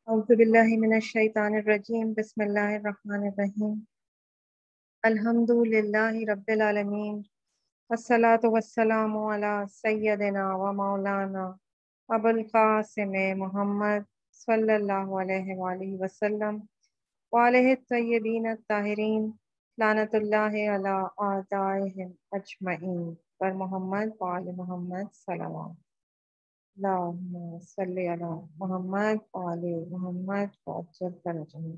اعوذ باللہ من الشیطان الرجیم بسم اللہ الرحمن الرحیم الحمد للہ رب العالمین والصلاة والسلام علی سیدنا و مولانا ابو القاسم محمد صلی اللہ علیہ وآلہ وسلم وآلہ الطیبین الطاہرین لعنت اللہ علی اعدائہم اجمعین پر محمد وآل محمد صلوات اللہم صلی علی محمد وآل محمد وعجل فرجہم۔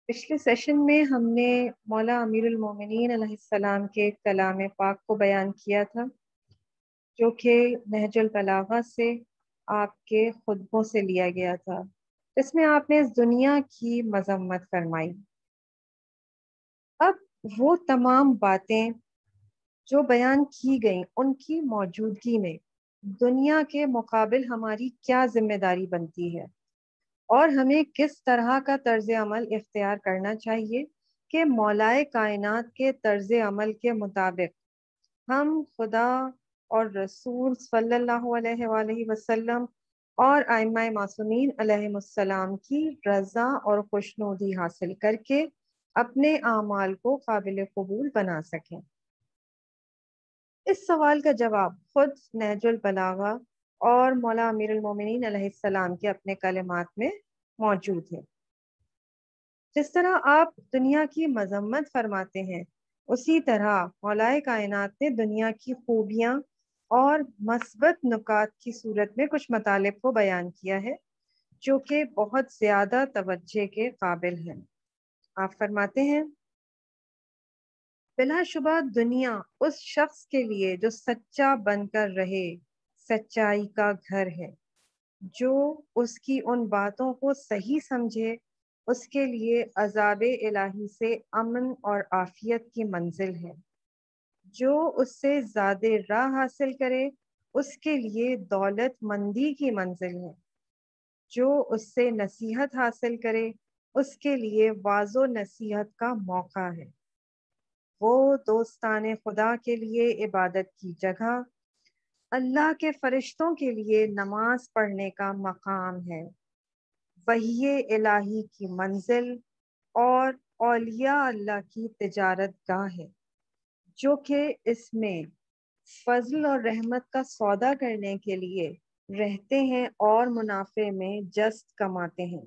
پچھلے سیشن میں ہم نے مولا امیر المومنین علیہ السلام کے کلام پاک کو بیان کیا تھا، جو کہ نہج البلاغہ سے آپ کے خطبوں سے لیا گیا تھا، جس میں آپ نے اس دنیا کی مذمت فرمائی۔ اب وہ تمام باتیں جو بیان کی گئیں، ان کی موجودگی میں دنیا کے مقابل ہماری کیا ذمہ داری بنتی ہے اور ہمیں کس طرح کا طرز عمل اختیار کرنا چاہیے کہ مولائے کائنات کے طرز عمل کے مطابق ہم خدا اور رسول صلی اللہ علیہ وآلہ وسلم اور ائمہ معصومین علیہم السلام کی رضا اور خوشنودی حاصل کر کے اپنے اعمال کو قابل قبول بنا سکیں۔ اس سوال کا جواب خود نہج البلاغہ اور مولا امیر المومنین علیہ السلام کے اپنے کلمات میں موجود ہے۔ جس طرح آپ دنیا کی مذمت فرماتے ہیں، اسی طرح مولائے کائنات نے دنیا کی خوبیاں اور مثبت نکات کی صورت میں کچھ مطالب کو بیان کیا ہے، جو کہ بہت زیادہ توجہ کے قابل ہیں۔ آپ فرماتے ہیں، بلا شبہ دنیا اس شخص کے لیے جو سچا بن کر رہے سچائی کا گھر ہے، جو اس کی ان باتوں کو صحیح سمجھے اس کے لیے عذاب الہی سے امن اور عافیت کی منزل ہے، جو اس سے زیادہ راہ حاصل کرے اس کے لیے دولت مندی کی منزل ہے، جو اس سے نصیحت حاصل کرے اس کے لیے واعظ و نصیحت کا موقع ہے، وہ دوستان خدا کے لیے عبادت کی جگہ، اللہ کے فرشتوں کے لیے نماز پڑھنے کا مقام ہے، وحی الہی کی منزل اور اولیاء اللہ کی تجارت گاہ ہے، جو کہ اس میں فضل اور رحمت کا سودا کرنے کے لیے رہتے ہیں اور منافع میں جست کماتے ہیں۔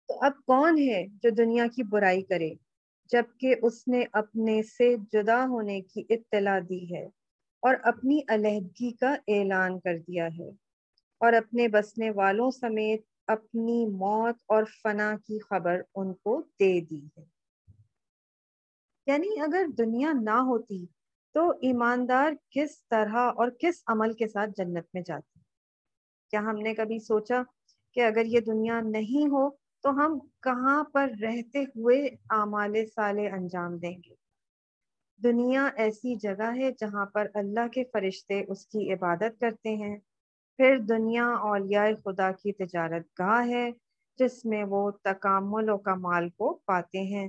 تو اب کون ہے جو دنیا کی برائی کرے جبکہ اس نے اپنے سے جدا ہونے کی اطلاع دی ہے اور اپنی علیحدگی کا اعلان کر دیا ہے اور اپنے بسنے والوں سمیت اپنی موت اور فنا کی خبر ان کو دے دی ہے۔ یعنی اگر دنیا نہ ہوتی تو ایماندار کس طرح اور کس عمل کے ساتھ جنت میں جاتے؟ کیا ہم نے کبھی سوچا کہ اگر یہ دنیا نہیں ہو تو ہم کہاں پر رہتے ہوئے اعمال صالح انجام دیں گے؟ دنیا ایسی جگہ ہے جہاں پر اللہ کے فرشتے اس کی عبادت کرتے ہیں، پھر دنیا اولیاء خدا کی تجارت گاہ ہے جس میں وہ تکامل و کمال کو پاتے ہیں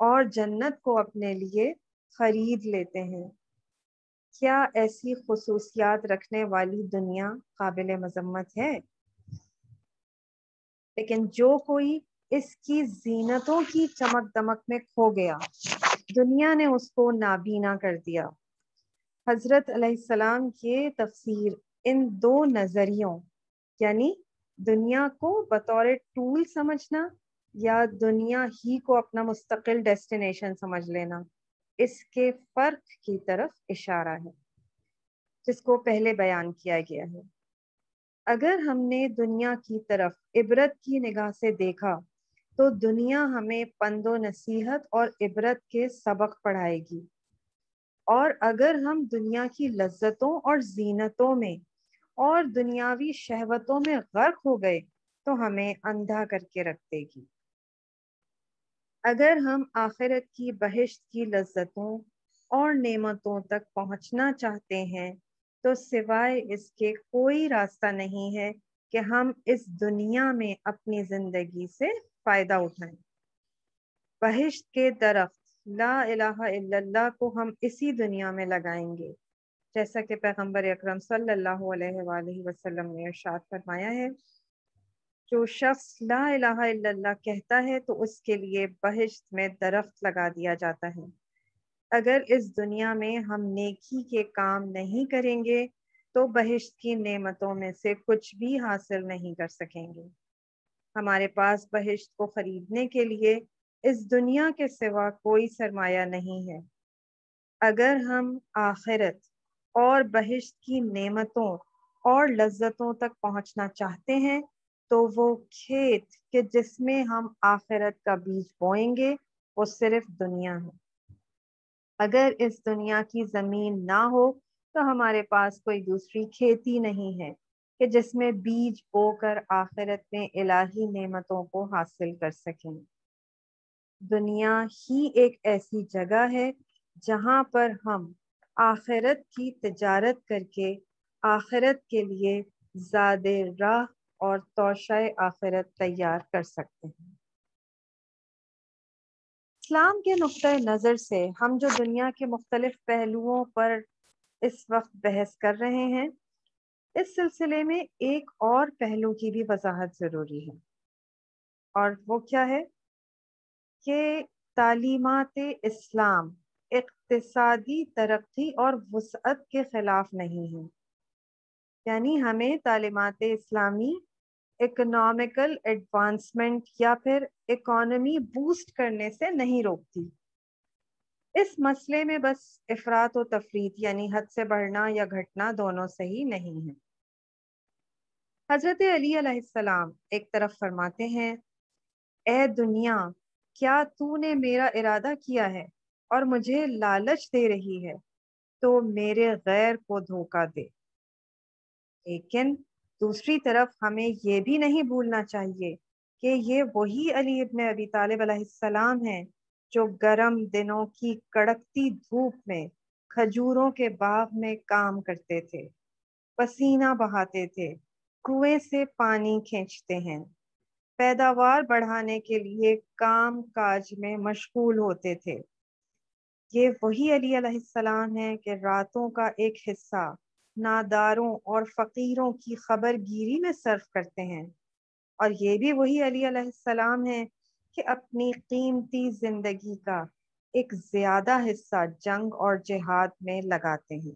اور جنت کو اپنے لیے خرید لیتے ہیں۔ کیا ایسی خصوصیات رکھنے والی دنیا قابل مذمت ہے؟ لیکن جو کوئی اس کی زینتوں کی چمک دمک میں کھو گیا، دنیا نے اس کو نابینا کر دیا۔ حضرت علیہ السلام کی تفسیر ان دو نظریوں، یعنی دنیا کو بطور ٹول سمجھنا یا دنیا ہی کو اپنا مستقل ڈیسٹینیشن سمجھ لینا، اس کے فرق کی طرف اشارہ ہے جس کو پہلے بیان کیا گیا ہے۔ اگر ہم نے دنیا کی طرف عبرت کی نگاہ سے دیکھا تو دنیا ہمیں پند و نصیحت اور عبرت کے سبق پڑھائے گی، اور اگر ہم دنیا کی لذتوں اور زینتوں میں اور دنیاوی شہوتوں میں غرق ہو گئے تو ہمیں اندھا کر کے رکھ دے گی۔ اگر ہم آخرت کی بہشت کی لذتوں اور نعمتوں تک پہنچنا چاہتے ہیں تو سوائے اس کے کوئی راستہ نہیں ہے کہ ہم اس دنیا میں اپنی زندگی سے فائدہ اٹھائیں۔ بہشت کے درخت لا الہ الا اللہ کو ہم اسی دنیا میں لگائیں گے جیسا کہ پیغمبر اکرم صلی اللہ علیہ وآلہ وسلم نے ارشاد فرمایا ہے، جو شخص لا الہ الا اللہ کہتا ہے تو اس کے لیے بہشت میں درخت لگا دیا جاتا ہے۔ اگر اس دنیا میں ہم نیکی کے کام نہیں کریں گے تو بہشت کی نعمتوں میں سے کچھ بھی حاصل نہیں کر سکیں گے۔ ہمارے پاس بہشت کو خریدنے کے لیے اس دنیا کے سوا کوئی سرمایہ نہیں ہے۔ اگر ہم آخرت اور بہشت کی نعمتوں اور لذتوں تک پہنچنا چاہتے ہیں تو وہ کھیت کہ جس میں ہم آخرت کا بیج بوئیں گے وہ صرف دنیا ہے۔ اگر اس دنیا کی زمین نہ ہو تو ہمارے پاس کوئی دوسری کھیتی نہیں ہے کہ جس میں بیج بو کر آخرت میں الہی نعمتوں کو حاصل کر سکیں۔ دنیا ہی ایک ایسی جگہ ہے جہاں پر ہم آخرت کی تجارت کر کے آخرت کے لیے زاد راہ اور توشہ آخرت تیار کر سکتے ہیں۔ اسلام کے نقطۂ نظر سے ہم جو دنیا کے مختلف پہلوؤں پر اس وقت بحث کر رہے ہیں، اس سلسلے میں ایک اور پہلو کی بھی وضاحت ضروری ہے، اور وہ کیا ہے کہ تعلیمات اسلام اقتصادی ترقی اور وسعت کے خلاف نہیں ہے۔ یعنی ہمیں تعلیمات اسلامی اکنامیکل ایڈوانسمنٹ یا پھر اکانومی بوسٹ کرنے سے نہیں روکتی۔ اس مسئلے میں بس افراط و تفریط یعنی حد سے بڑھنا یا گھٹنا دونوں صحیح نہیں ہے۔ حضرت علی علیہ السلام ایک طرف فرماتے ہیں، اے دنیا، کیا تو نے میرا ارادہ کیا ہے اور مجھے لالچ دے رہی ہے تو میرے غیر کو دھوکہ دے۔ لیکن دوسری طرف ہمیں یہ بھی نہیں بھولنا چاہیے کہ یہ وہی علی ابن ابی طالب علیہ السلام ہیں جو گرم دنوں کی کڑکتی دھوپ میں کھجوروں کے باغ میں کام کرتے تھے، پسینہ بہاتے تھے، کنویں سے پانی کھینچتے ہیں، پیداوار بڑھانے کے لیے کام کاج میں مشغول ہوتے تھے۔ یہ وہی علی علیہ السلام ہیں کہ راتوں کا ایک حصہ ناداروں اور فقیروں کی خبر گیری میں صرف کرتے ہیں، اور یہ بھی وہی علی علیہ السلام ہیں کہ اپنی قیمتی زندگی کا ایک زیادہ حصہ جنگ اور جہاد میں لگاتے ہیں۔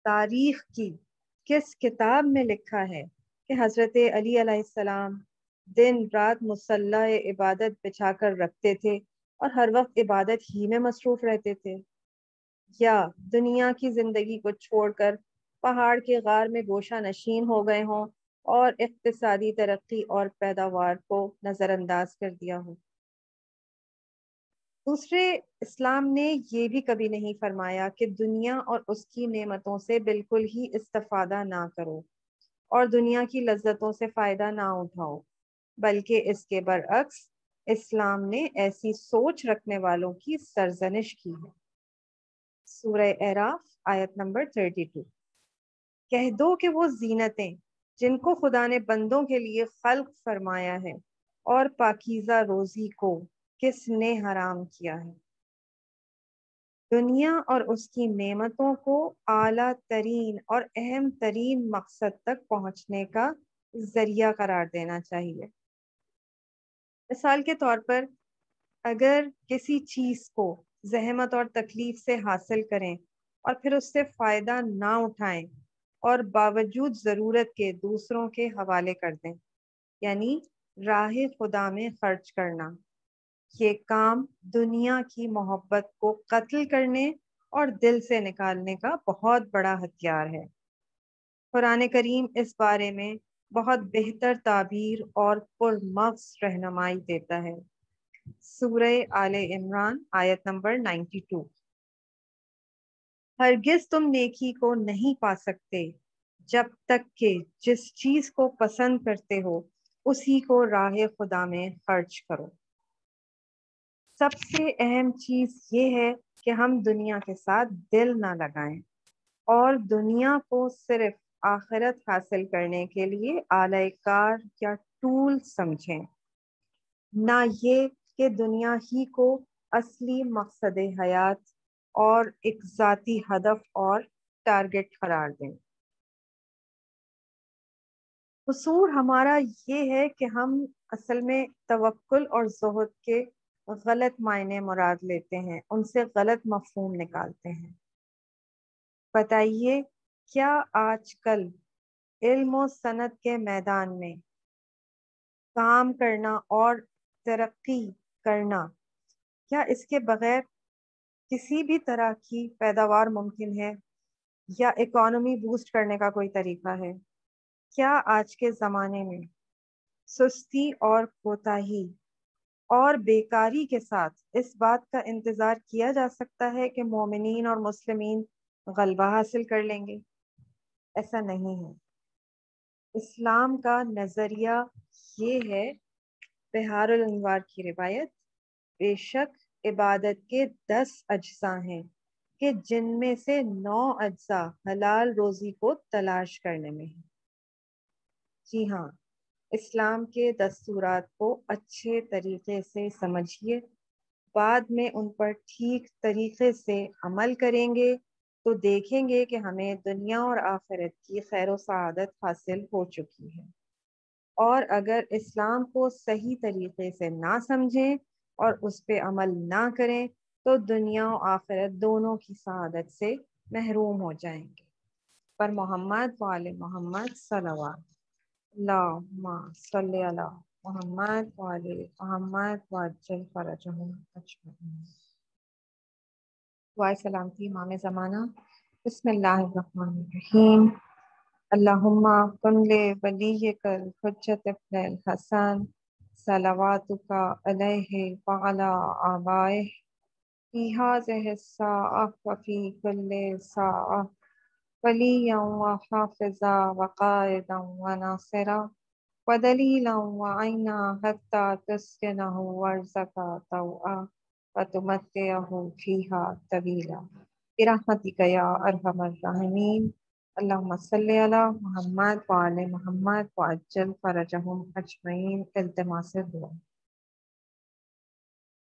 تاریخ کی کس کتاب میں لکھا ہے کہ حضرت علی علیہ السلام دن رات مصلح عبادت بچھا کر رکھتے تھے اور ہر وقت عبادت ہی میں مصروف رہتے تھے، یا دنیا کی زندگی کو چھوڑ کر پہاڑ کے غار میں گوشہ نشین ہو گئے ہوں اور اقتصادی ترقی اور پیداوار کو نظر انداز کر دیا ہو؟ دوسرے، اسلام نے یہ بھی کبھی نہیں فرمایا کہ دنیا اور اس کی نعمتوں سے بالکل ہی استفادہ نہ کرو اور دنیا کی لذتوں سے فائدہ نہ اٹھاؤ، بلکہ اس کے برعکس اسلام نے ایسی سوچ رکھنے والوں کی سرزنش کی ہے۔ سورہ اعراف آیت نمبر 32۔ کہہ دو کہ وہ زینتیں جن کو خدا نے بندوں کے لیے خلق فرمایا ہے اور پاکیزہ روزی کو کس نے حرام کیا ہے؟ دنیا اور اس کی نعمتوں کو اعلیٰ ترین اور اہم ترین مقصد تک پہنچنے کا ذریعہ قرار دینا چاہیے۔ مثال کے طور پر، اگر کسی چیز کو زحمت اور تکلیف سے حاصل کریں اور پھر اس سے فائدہ نہ اٹھائیں اور باوجود ضرورت کے دوسروں کے حوالے کر دیں، یعنی راہ خدا میں خرچ کرنا، یہ کام دنیا کی محبت کو قتل کرنے اور دل سے نکالنے کا بہت بڑا ہتھیار ہے۔ قرآن کریم اس بارے میں بہت بہتر تعبیر اور پرمغز رہنمائی دیتا ہے۔ سورہ آل عمران آیت نمبر 92۔ ہرگز تم نیکی کو نہیں پا سکتے جب تک کہ جس چیز کو پسند کرتے ہو اسی کو راہ خدا میں خرچ کرو۔ سب سے اہم چیز یہ ہے کہ ہم دنیا کے ساتھ دل نہ لگائیں اور دنیا کو صرف آخرت حاصل کرنے کے لیے آلہ کار یا ٹول سمجھیں، نہ یہ کہ دنیا ہی کو اصلی مقصد حیات اور ایک ذاتی ہدف اور ٹارگٹ قرار دیں۔ قصور ہمارا یہ ہے کہ ہم اصل میں توکل اور زہد کے غلط معنی مراد لیتے ہیں، ان سے غلط مفہوم نکالتے ہیں۔ بتائیے، کیا آج کل علم و صنعت کے میدان میں کام کرنا اور ترقی کرنا، کیا اس کے بغیر کسی بھی طرح کی پیداوار ممکن ہے یا اکانومی بوسٹ کرنے کا کوئی طریقہ ہے؟ کیا آج کے زمانے میں سستی اور کوتاہی اور بیکاری کے ساتھ اس بات کا انتظار کیا جا سکتا ہے کہ مومنین اور مسلمین غلبہ حاصل کر لیں گے؟ ایسا نہیں ہے۔ اسلام کا نظریہ یہ ہے، بہار الانوار کی روایت، بے شک عبادت کے 10 اجزاء ہیں کہ جن میں سے 9 اجزاء حلال روزی کو تلاش کرنے میں ہیں۔ جی ہاں، اسلام کے دستورات کو اچھے طریقے سے سمجھیے، بعد میں ان پر ٹھیک طریقے سے عمل کریں گے تو دیکھیں گے کہ ہمیں دنیا اور آخرت کی خیر و سعادت حاصل ہو چکی ہے۔ اور اگر اسلام کو صحیح طریقے سے نہ سمجھیں اور اس پہ عمل نہ کریں تو دنیا و آخرت دونوں کی سعادت سے محروم ہو جائیں گے۔ پر محمد وآل محمد صلوات اللہم صلی علی محمد وآل محمد وعجل فرجہم اجمعین۔ دعائے سلامتی امام زمانہ۔ بسم اللہ الرحمن الرحیم۔ اللہم کن لولیک الحجۃ ابن الحسن صلواتک علیہ وعلی آبائہ فی ہذہ الساعۃ وفی کل ساعۃ ولیا وحافظا وقائدا وناصرا ودلیلا وعینا حتی تسکنہ ارضک طوعا وتمتعہ فیہا طویلا برحمتک یا ارحم الراحمین۔ اللہم صلی علی محمد وآل محمد وعجل فرجہم اجمعین۔ التماس دعا۔